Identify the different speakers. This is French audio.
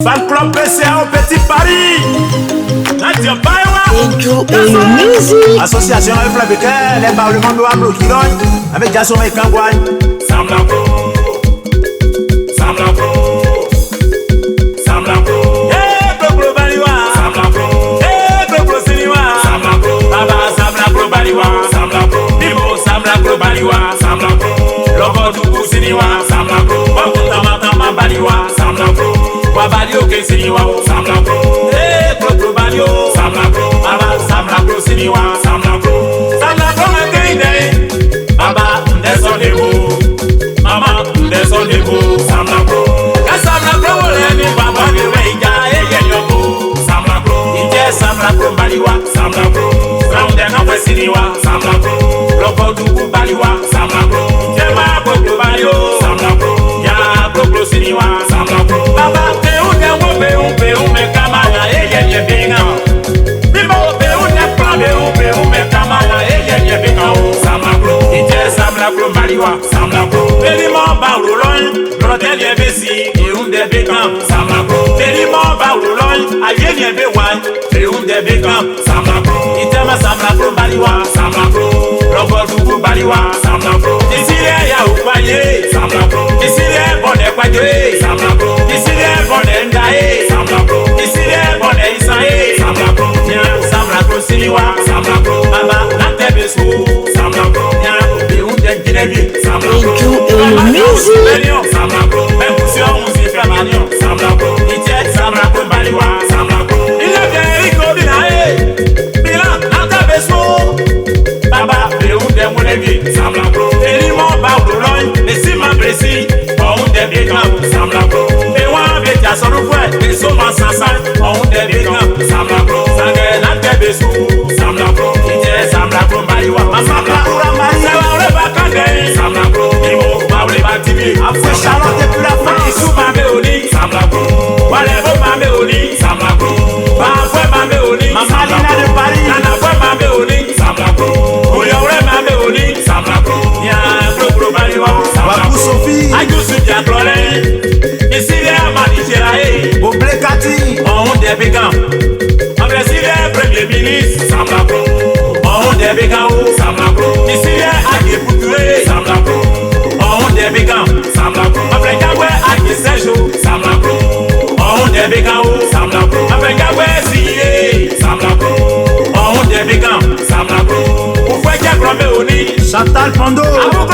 Speaker 1: Fan Club PCA au Petit Paris. Association F. Labequer, les parlements de Wablo qui gagnent avec Jason et Kangouane.
Speaker 2: Samla Pro, Samla Pro, Samla Pro.
Speaker 1: Eh, Pro Baliwa.
Speaker 2: Samla Pro,
Speaker 1: Pro Siniwa.
Speaker 2: Samla Pro,
Speaker 1: Baba Samla Pro Baliwa.
Speaker 2: Samla Pro,
Speaker 1: Bimo Samla Pro Baliwa.
Speaker 2: Samla Pro,
Speaker 1: Logo Duku Siniwa.
Speaker 2: Samla Pro,
Speaker 1: Wakuta Matama Baliwa.
Speaker 2: Samla Pro,
Speaker 1: Wabalio Ke Siniwa.
Speaker 2: Samla Pro,
Speaker 1: Pro Balio.
Speaker 2: Samla Pro,
Speaker 1: Baba Samla Pro Siniwa.
Speaker 2: Samla Pro,
Speaker 1: Samla Pro Mengende. Baba Ndesonebo. Mama Ndesonebo.
Speaker 2: Samla Pro,
Speaker 1: Samla Pro Leni Baba Geweja Egenyobo.
Speaker 2: Samla Pro,
Speaker 1: Ije Samla Pro Baliwa.
Speaker 2: Samla Pro,
Speaker 1: Round and Siniwa.
Speaker 2: Samla Pro,
Speaker 1: Logo Duku Baliwa.
Speaker 2: Samla Pro,
Speaker 1: Jema Pro Balio.
Speaker 2: Samla Pro,
Speaker 1: Ya Pro Siniwa.
Speaker 2: Samla Pro,
Speaker 1: Baba Peu me kamala Egenye Binga. Bimo Peu me kamala Egenye Binga.
Speaker 2: Samla Pro,
Speaker 1: Ije Samla Pro Baliwa.
Speaker 2: Samla Pro,
Speaker 1: Pelimo Baulon, Rotel Besi, Eunde Bekam.
Speaker 2: Samla Pro,
Speaker 1: Pelimo Baulon, Ayenye Bewan, Eunde Bekam.
Speaker 2: Samla Pro,
Speaker 1: Itema Samla Pro Baliwa.
Speaker 2: Samla Pro,
Speaker 1: Logo Duku Baliwa.
Speaker 2: Samla Pro,
Speaker 1: Isile ya Ukwaye.
Speaker 2: Samla Pro,
Speaker 1: Isile Bone Kwaje.
Speaker 2: Samla Pro,
Speaker 1: Isile Bone Ndaye.
Speaker 2: Samla Pro,
Speaker 1: Isile Bone Isaye.
Speaker 2: Samla Pro,
Speaker 1: Samla Pro Siniwa.
Speaker 2: Samla Pro,
Speaker 1: Baba Natebesu.
Speaker 2: Samla Pro,
Speaker 1: Eunde Jinebi.
Speaker 2: Samla Pro, Samla Pro,
Speaker 1: Même poussière, on s'y fait manion.
Speaker 2: Samla Pro,
Speaker 1: Itiet Samla Pro Baliwa.
Speaker 2: Samla Pro,
Speaker 1: Il est bien Rico Binae. Bilan, Natebesu. Baba, Eunde Munebi.
Speaker 2: Samla Pro,
Speaker 1: Elimon Baulon, Nesima Bresi. Eunde Bekam.
Speaker 2: Samla Pro,
Speaker 1: Ewa Betia Sonufwe. Esoma Sansan. Eunde Bekam.
Speaker 2: Samla Pro,
Speaker 1: Sange Natebesu.
Speaker 2: Samla Pro,
Speaker 1: Itiet Samla Pro Baliwa. Masaka Ura Mari. Sawa Bakande.
Speaker 2: Samla Pro,
Speaker 1: Imo Baule Batibi. Afwe Charlotte et puis la fin. Isu Mameoni.
Speaker 2: Samla Pro,
Speaker 1: Walebo Mameoni.
Speaker 2: Samla Pro,
Speaker 1: Bafwe Mameoni.
Speaker 2: Mamalina
Speaker 1: de Paris. Nanafwe Mameoni.
Speaker 2: Samla Pro,
Speaker 1: Ouyore Mameoni.
Speaker 2: Samla Pro,
Speaker 1: Nya Pro Baliwa.
Speaker 2: Samla Pro,
Speaker 3: Sophie,
Speaker 1: Ajusu Diaklole. Ici les Amaditirae.
Speaker 3: Boblé Cathy,
Speaker 1: On débégant. Après si les premiers ministres.
Speaker 2: Samla Pro,
Speaker 1: On débégant.
Speaker 2: Samla Pro,
Speaker 1: Ici les Agipouturé.
Speaker 2: Samla Pro,
Speaker 1: On débégant.
Speaker 2: Samla Pro,
Speaker 1: Après Gabwe Agisejo.
Speaker 2: Samla Pro,
Speaker 1: On débégant.
Speaker 2: Samla Pro,
Speaker 1: Après Gabwe Siye.
Speaker 2: Samla Pro,
Speaker 1: On débégant.
Speaker 2: Samla Pro,
Speaker 1: Pourquoi qu'il y a Oni?
Speaker 3: Chantal Pando,
Speaker 1: Abou